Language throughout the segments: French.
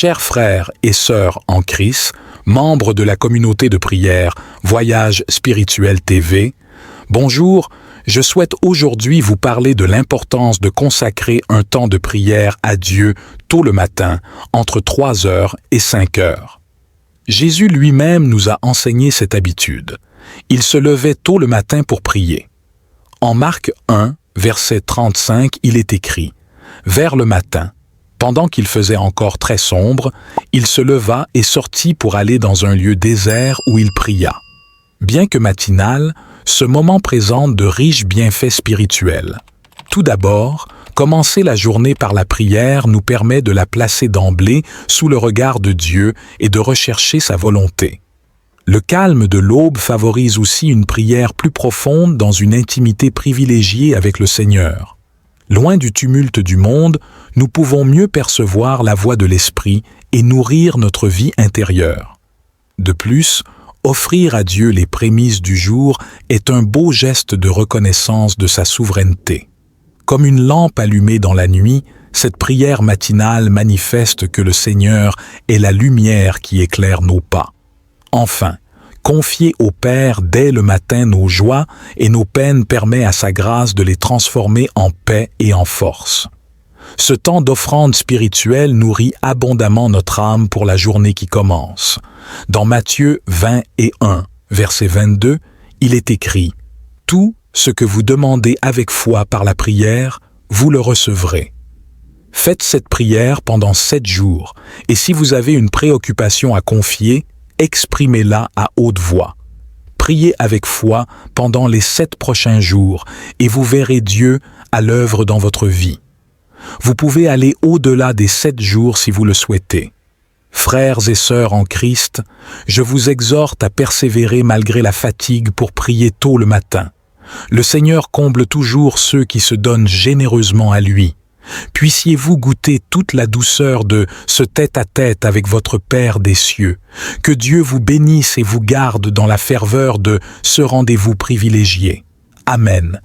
Chers frères et sœurs en Christ, membres de la communauté de prière Voyage Spirituel TV, bonjour, je souhaite aujourd'hui vous parler de l'importance de consacrer un temps de prière à Dieu tôt le matin, entre 3 heures et 5 heures. Jésus lui-même nous a enseigné cette habitude. Il se levait tôt le matin pour prier. En Marc 1, verset 35, il est écrit « Vers le matin, pendant qu'il faisait encore très sombre, il se leva et sortit pour aller dans un lieu désert où il pria. » Bien que matinal, ce moment présente de riches bienfaits spirituels. Tout d'abord, commencer la journée par la prière nous permet de la placer d'emblée sous le regard de Dieu et de rechercher sa volonté. Le calme de l'aube favorise aussi une prière plus profonde dans une intimité privilégiée avec le Seigneur. Loin du tumulte du monde, nous pouvons mieux percevoir la voix de l'Esprit et nourrir notre vie intérieure. De plus, offrir à Dieu les prémices du jour est un beau geste de reconnaissance de sa souveraineté. Comme une lampe allumée dans la nuit, cette prière matinale manifeste que le Seigneur est la lumière qui éclaire nos pas. Enfin, confier au Père dès le matin nos joies et nos peines permet à sa grâce de les transformer en paix et en force. Ce temps d'offrande spirituelle nourrit abondamment notre âme pour la journée qui commence. Dans Matthieu 20 et 1, verset 22, il est écrit « Tout ce que vous demandez avec foi par la prière, vous le recevrez. » Faites cette prière pendant 7 jours, et si vous avez une préoccupation à confier, exprimez-la à haute voix. Priez avec foi pendant les 7 prochains jours, et vous verrez Dieu à l'œuvre dans votre vie. Vous pouvez aller au-delà des 7 jours si vous le souhaitez. Frères et sœurs en Christ, je vous exhorte à persévérer malgré la fatigue pour prier tôt le matin. Le Seigneur comble toujours ceux qui se donnent généreusement à lui. Puissiez-vous goûter toute la douceur de ce tête-à-tête avec votre Père des cieux. Que Dieu vous bénisse et vous garde dans la ferveur de ce rendez-vous privilégié. Amen.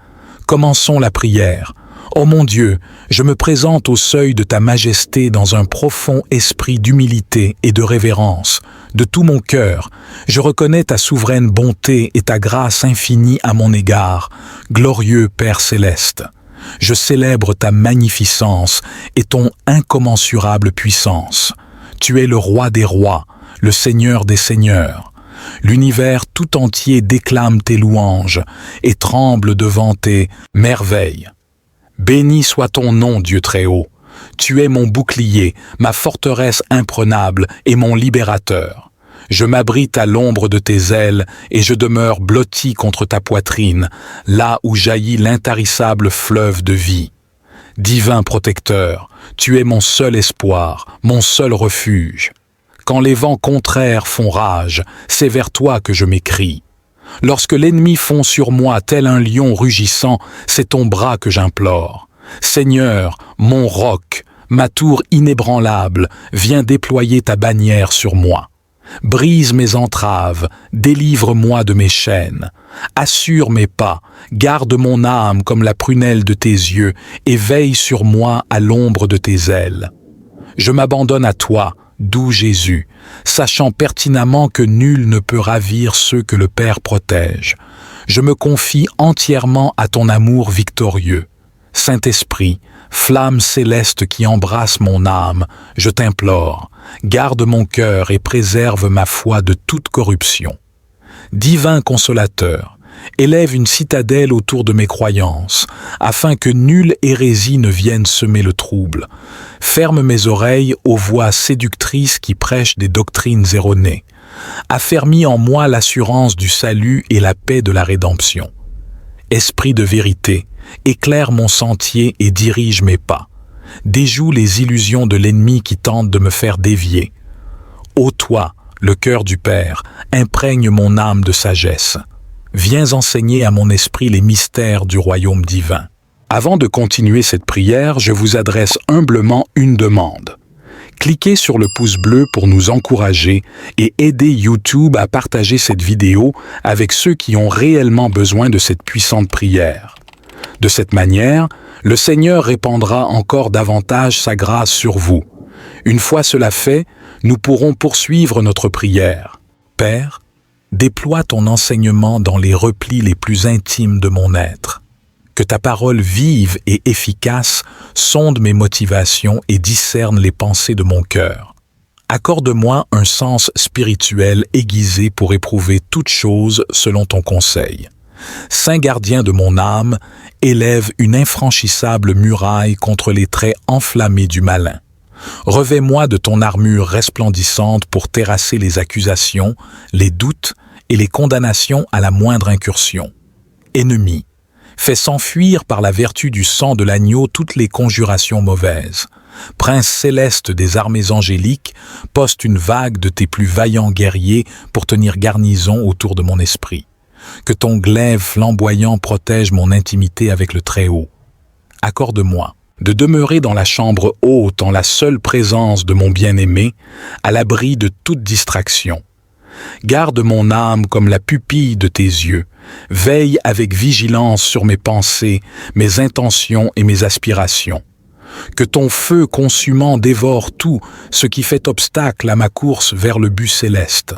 Commençons la prière. Ô mon Dieu, je me présente au seuil de ta majesté dans un profond esprit d'humilité et de révérence. De tout mon cœur, je reconnais ta souveraine bonté et ta grâce infinie à mon égard. Glorieux Père céleste, je célèbre ta magnificence et ton incommensurable puissance. Tu es le roi des rois, le Seigneur des seigneurs. L'univers tout entier déclame tes louanges et tremble devant tes merveilles. Béni soit ton nom, Dieu très haut. Tu es mon bouclier, ma forteresse imprenable et mon libérateur. Je m'abrite à l'ombre de tes ailes et je demeure blotti contre ta poitrine, là où jaillit l'intarissable fleuve de vie. Divin protecteur, tu es mon seul espoir, mon seul refuge. Quand les vents contraires font rage, c'est vers toi que je m'écrie. Lorsque l'ennemi fond sur moi tel un lion rugissant, c'est ton bras que j'implore. Seigneur, mon roc, ma tour inébranlable, viens déployer ta bannière sur moi. Brise mes entraves, délivre-moi de mes chaînes. Assure mes pas, garde mon âme comme la prunelle de tes yeux et veille sur moi à l'ombre de tes ailes. Je m'abandonne à toi, doux Jésus, sachant pertinemment que nul ne peut ravir ceux que le Père protège. Je me confie entièrement à ton amour victorieux. Saint-Esprit, flamme céleste qui embrasse mon âme, je t'implore, garde mon cœur et préserve ma foi de toute corruption. Divin consolateur, élève une citadelle autour de mes croyances, afin que nulle hérésie ne vienne semer le trouble. Ferme mes oreilles aux voix séductrices qui prêchent des doctrines erronées. Affermis en moi l'assurance du salut et la paix de la rédemption. Esprit de vérité, éclaire mon sentier et dirige mes pas. Déjoue les illusions de l'ennemi qui tente de me faire dévier. Ô toi, le cœur du Père, imprègne mon âme de sagesse. Viens enseigner à mon esprit les mystères du royaume divin. Avant de continuer cette prière, je vous adresse humblement une demande. Cliquez sur le pouce bleu pour nous encourager et aider YouTube à partager cette vidéo avec ceux qui ont réellement besoin de cette puissante prière. De cette manière, le Seigneur répandra encore davantage sa grâce sur vous. Une fois cela fait, nous pourrons poursuivre notre prière. Père, déploie ton enseignement dans les replis les plus intimes de mon être. Que ta parole vive et efficace sonde mes motivations et discerne les pensées de mon cœur. Accorde-moi un sens spirituel aiguisé pour éprouver toute chose selon ton conseil. Saint gardien de mon âme, élève une infranchissable muraille contre les traits enflammés du malin. Revêt-moi de ton armure resplendissante pour terrasser les accusations, les doutes et les condamnations à la moindre incursion. Ennemi, fais s'enfuir par la vertu du sang de l'agneau toutes les conjurations mauvaises. Prince céleste des armées angéliques, poste une vague de tes plus vaillants guerriers pour tenir garnison autour de mon esprit. Que ton glaive flamboyant protège mon intimité avec le Très-Haut. Accorde-moi de demeurer dans la chambre haute en la seule présence de mon bien-aimé, à l'abri de toute distraction. Garde mon âme comme la pupille de tes yeux. Veille avec vigilance sur mes pensées, mes intentions et mes aspirations. Que ton feu consumant dévore tout ce qui fait obstacle à ma course vers le but céleste.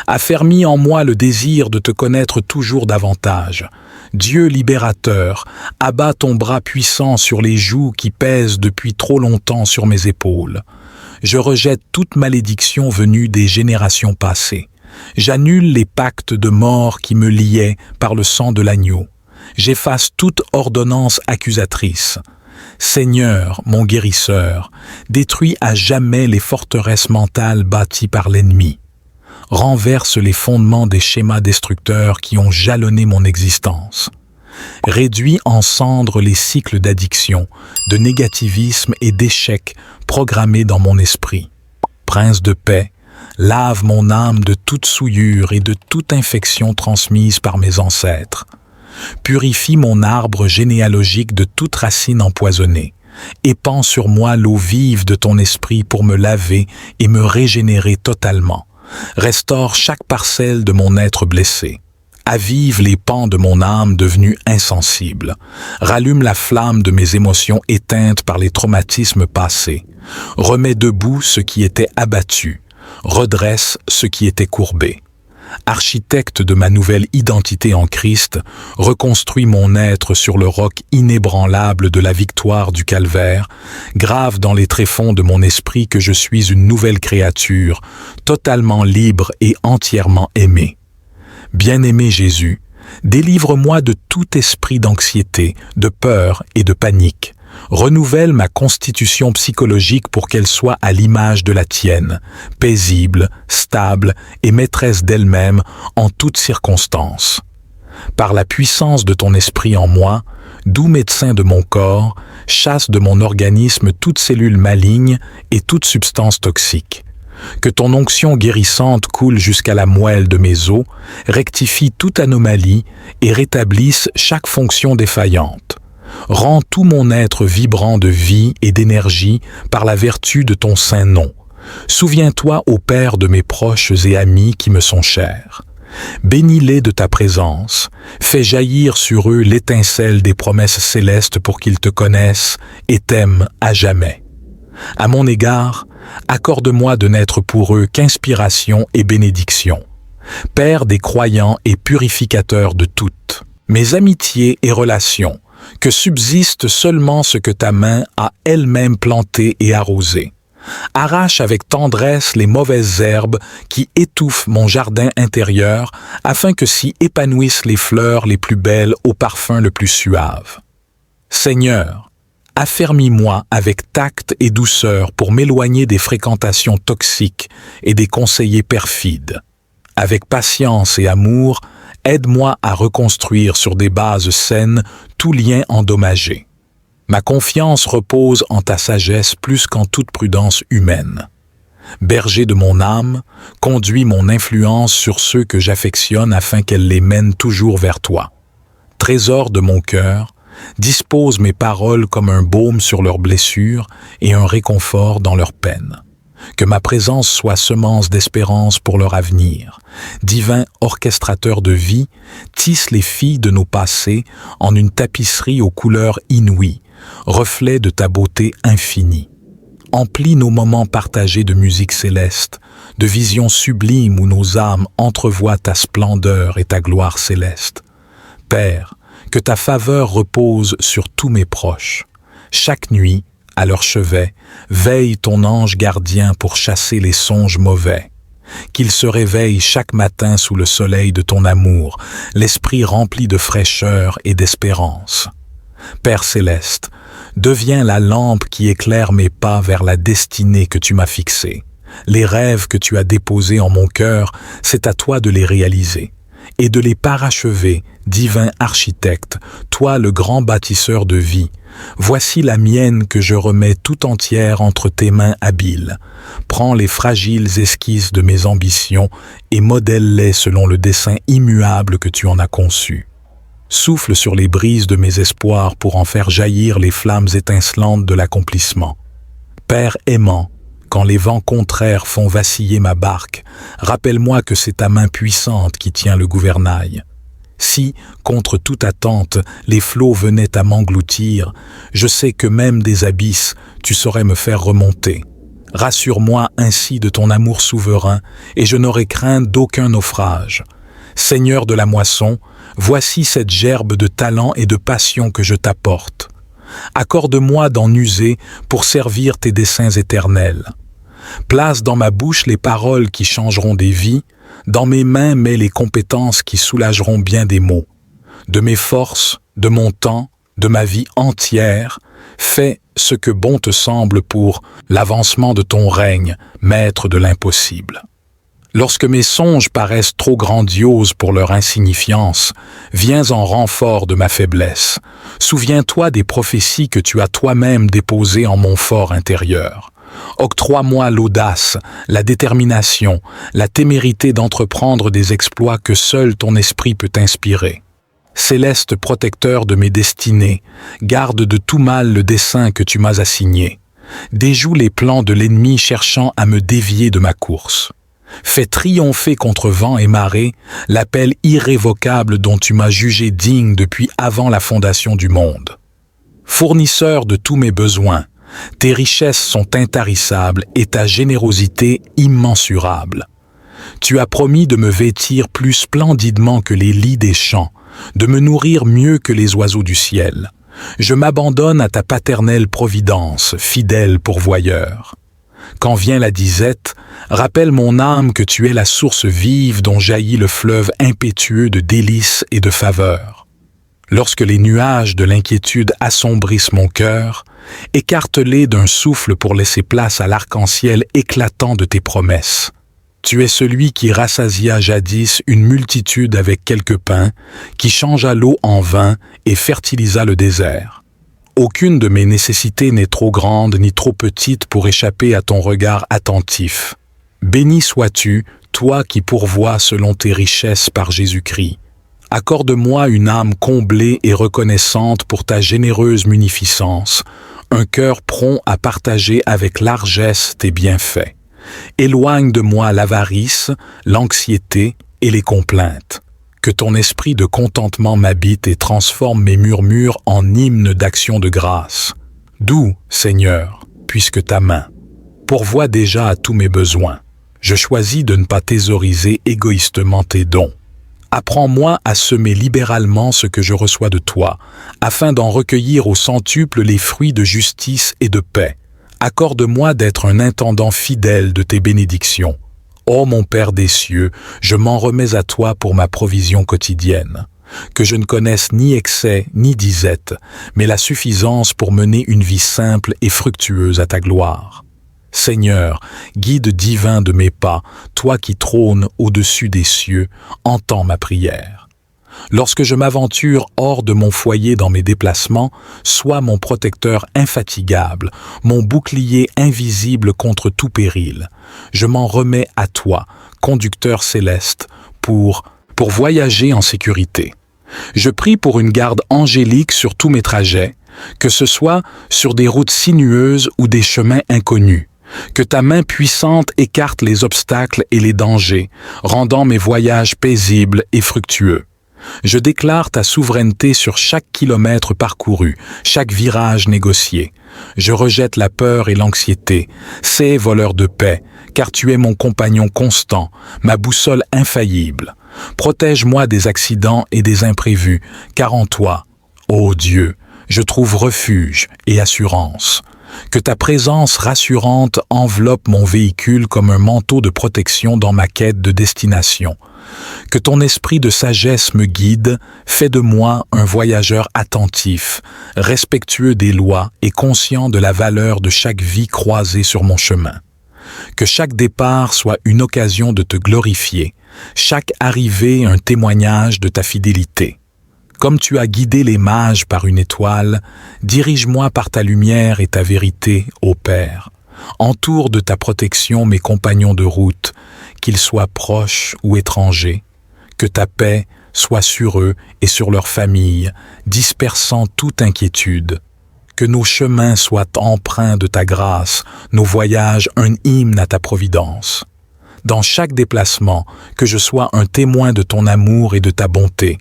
Affermis en moi le désir de te connaître toujours davantage. Dieu libérateur, abat ton bras puissant sur les jougs qui pèsent depuis trop longtemps sur mes épaules. Je rejette toute malédiction venue des générations passées. J'annule les pactes de mort qui me liaient par le sang de l'agneau. J'efface toute ordonnance accusatrice. Seigneur, mon guérisseur, détruis à jamais les forteresses mentales bâties par l'ennemi. Renverse les fondements des schémas destructeurs qui ont jalonné mon existence. Réduis en cendres les cycles d'addiction, de négativisme et d'échec programmés dans mon esprit. Prince de paix, lave mon âme de toute souillure et de toute infection transmise par mes ancêtres. Purifie mon arbre généalogique de toute racine empoisonnée. Épand sur moi l'eau vive de ton esprit pour me laver et me régénérer totalement. Restaure chaque parcelle de mon être blessé. Avive les pans de mon âme devenue insensible. Rallume la flamme de mes émotions éteintes par les traumatismes passés. Remets debout ce qui était abattu. Redresse ce qui était courbé. Architecte de ma nouvelle identité en Christ, reconstruis mon être sur le roc inébranlable de la victoire du calvaire, grave dans les tréfonds de mon esprit que je suis une nouvelle créature, totalement libre et entièrement aimée. Bien-aimé Jésus, délivre-moi de tout esprit d'anxiété, de peur et de panique. Renouvelle ma constitution psychologique pour qu'elle soit à l'image de la tienne, paisible, stable et maîtresse d'elle-même en toutes circonstances. Par la puissance de ton esprit en moi, doux médecin de mon corps, chasse de mon organisme toute cellule maligne et toute substance toxique. Que ton onction guérissante coule jusqu'à la moelle de mes os, rectifie toute anomalie et rétablisse chaque fonction défaillante. Rends tout mon être vibrant de vie et d'énergie par la vertu de ton saint nom. Souviens-toi au Père de mes proches et amis qui me sont chers. Bénis-les de ta présence, fais jaillir sur eux l'étincelle des promesses célestes pour qu'ils te connaissent et t'aiment à jamais. À mon égard, accorde-moi de n'être pour eux qu'inspiration et bénédiction. Père des croyants et purificateur de toutes, mes amitiés et relations, que subsiste seulement ce que ta main a elle-même planté et arrosé. Arrache avec tendresse les mauvaises herbes qui étouffent mon jardin intérieur afin que s'y épanouissent les fleurs les plus belles au parfum le plus suave. Seigneur, affermis-moi avec tact et douceur pour m'éloigner des fréquentations toxiques et des conseillers perfides. Avec patience et amour, aide-moi à reconstruire sur des bases saines tout lien endommagé. Ma confiance repose en ta sagesse plus qu'en toute prudence humaine. Berger de mon âme, conduis mon influence sur ceux que j'affectionne afin qu'elle les mène toujours vers toi. Trésor de mon cœur, dispose mes paroles comme un baume sur leurs blessures et un réconfort dans leurs peines. Que ma présence soit semence d'espérance pour leur avenir. Divin orchestrateur de vie, tisse les filles de nos passés en une tapisserie aux couleurs inouïes, reflet de ta beauté infinie. Emplis nos moments partagés de musique céleste, de visions sublimes où nos âmes entrevoient ta splendeur et ta gloire céleste. Père, que ta faveur repose sur tous mes proches. Chaque nuit, à leur chevet, veille ton ange gardien pour chasser les songes mauvais. Qu'ils se réveillent chaque matin sous le soleil de ton amour, l'esprit rempli de fraîcheur et d'espérance. Père céleste, deviens la lampe qui éclaire mes pas vers la destinée que tu m'as fixée. Les rêves que tu as déposés en mon cœur, c'est à toi de les réaliser et de les parachever, divin architecte, toi le grand bâtisseur de vie. Voici la mienne que je remets tout entière entre tes mains habiles. Prends les fragiles esquisses de mes ambitions et modèle-les selon le dessein immuable que tu en as conçu. Souffle sur les brises de mes espoirs pour en faire jaillir les flammes étincelantes de l'accomplissement. Père aimant, quand les vents contraires font vaciller ma barque, rappelle-moi que c'est ta main puissante qui tient le gouvernail. Si, contre toute attente, les flots venaient à m'engloutir, je sais que même des abysses, tu saurais me faire remonter. Rassure-moi ainsi de ton amour souverain, et je n'aurai crainte d'aucun naufrage. Seigneur de la moisson, voici cette gerbe de talent et de passion que je t'apporte. Accorde-moi d'en user pour servir tes desseins éternels. Place dans ma bouche les paroles qui changeront des vies, dans mes mains mets les compétences qui soulageront bien des maux. De mes forces, de mon temps, de ma vie entière, fais ce que bon te semble pour l'avancement de ton règne, maître de l'impossible. Lorsque mes songes paraissent trop grandioses pour leur insignifiance, viens en renfort de ma faiblesse. Souviens-toi des prophéties que tu as toi-même déposées en mon fort intérieur. Octroie-moi l'audace, la détermination, la témérité d'entreprendre des exploits que seul ton esprit peut inspirer. Céleste protecteur de mes destinées, garde de tout mal le dessein que tu m'as assigné. Déjoue les plans de l'ennemi cherchant à me dévier de ma course. Fais triompher contre vent et marée l'appel irrévocable dont tu m'as jugé digne depuis avant la fondation du monde. Fournisseur de tous mes besoins, tes richesses sont intarissables et ta générosité immensurable. Tu as promis de me vêtir plus splendidement que les lys des champs, de me nourrir mieux que les oiseaux du ciel. Je m'abandonne à ta paternelle providence, fidèle pourvoyeur. Quand vient la disette, rappelle mon âme que tu es la source vive dont jaillit le fleuve impétueux de délices et de faveurs. Lorsque les nuages de l'inquiétude assombrissent mon cœur, écarte-les d'un souffle pour laisser place à l'arc-en-ciel éclatant de tes promesses. Tu es celui qui rassasia jadis une multitude avec quelques pains, qui changea l'eau en vin et fertilisa le désert. Aucune de mes nécessités n'est trop grande ni trop petite pour échapper à ton regard attentif. Béni sois-tu, toi qui pourvois selon tes richesses par Jésus-Christ. Accorde-moi une âme comblée et reconnaissante pour ta généreuse munificence, un cœur prompt à partager avec largesse tes bienfaits. Éloigne de moi l'avarice, l'anxiété et les complaintes. Que ton esprit de contentement m'habite et transforme mes murmures en hymnes d'action de grâce. Doux, Seigneur, puisque ta main pourvoit déjà à tous mes besoins. Je choisis de ne pas thésauriser égoïstement tes dons. Apprends-moi à semer libéralement ce que je reçois de toi, afin d'en recueillir au centuple les fruits de justice et de paix. Accorde-moi d'être un intendant fidèle de tes bénédictions. Ô mon Père des cieux, je m'en remets à toi pour ma provision quotidienne. Que je ne connaisse ni excès ni disette, mais la suffisance pour mener une vie simple et fructueuse à ta gloire. Seigneur, guide divin de mes pas, toi qui trônes au-dessus des cieux, entends ma prière. Lorsque je m'aventure hors de mon foyer dans mes déplacements, sois mon protecteur infatigable, mon bouclier invisible contre tout péril. Je m'en remets à toi, conducteur céleste, pour voyager en sécurité. Je prie pour une garde angélique sur tous mes trajets, que ce soit sur des routes sinueuses ou des chemins inconnus. Que ta main puissante écarte les obstacles et les dangers, rendant mes voyages paisibles et fructueux. Je déclare ta souveraineté sur chaque kilomètre parcouru, chaque virage négocié. Je rejette la peur et l'anxiété. C'est voleur de paix, car tu es mon compagnon constant, ma boussole infaillible. Protège-moi des accidents et des imprévus, car en toi, ô Dieu, je trouve refuge et assurance. Que ta présence rassurante enveloppe mon véhicule comme un manteau de protection dans ma quête de destination. Que ton esprit de sagesse me guide, fais de moi un voyageur attentif, respectueux des lois et conscient de la valeur de chaque vie croisée sur mon chemin. Que chaque départ soit une occasion de te glorifier, chaque arrivée un témoignage de ta fidélité. Comme tu as guidé les mages par une étoile, dirige-moi par ta lumière et ta vérité, ô Père. Entoure de ta protection mes compagnons de route, qu'ils soient proches ou étrangers. Que ta paix soit sur eux et sur leurs familles, dispersant toute inquiétude. Que nos chemins soient empreints de ta grâce, nos voyages un hymne à ta providence. Dans chaque déplacement, que je sois un témoin de ton amour et de ta bonté,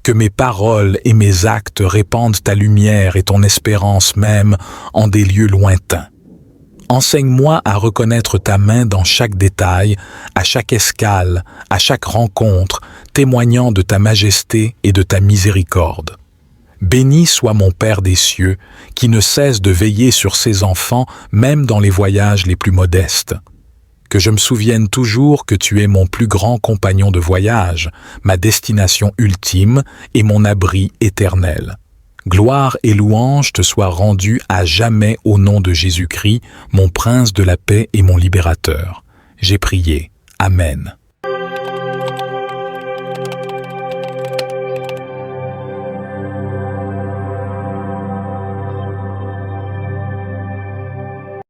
que mes paroles et mes actes répandent ta lumière et ton espérance même en des lieux lointains. Enseigne-moi à reconnaître ta main dans chaque détail, à chaque escale, à chaque rencontre, témoignant de ta majesté et de ta miséricorde. Béni soit mon Père des cieux, qui ne cesse de veiller sur ses enfants, même dans les voyages les plus modestes. Que je me souvienne toujours que tu es mon plus grand compagnon de voyage, ma destination ultime et mon abri éternel. Gloire et louange te soient rendues à jamais au nom de Jésus-Christ, mon prince de la paix et mon libérateur. J'ai prié. Amen.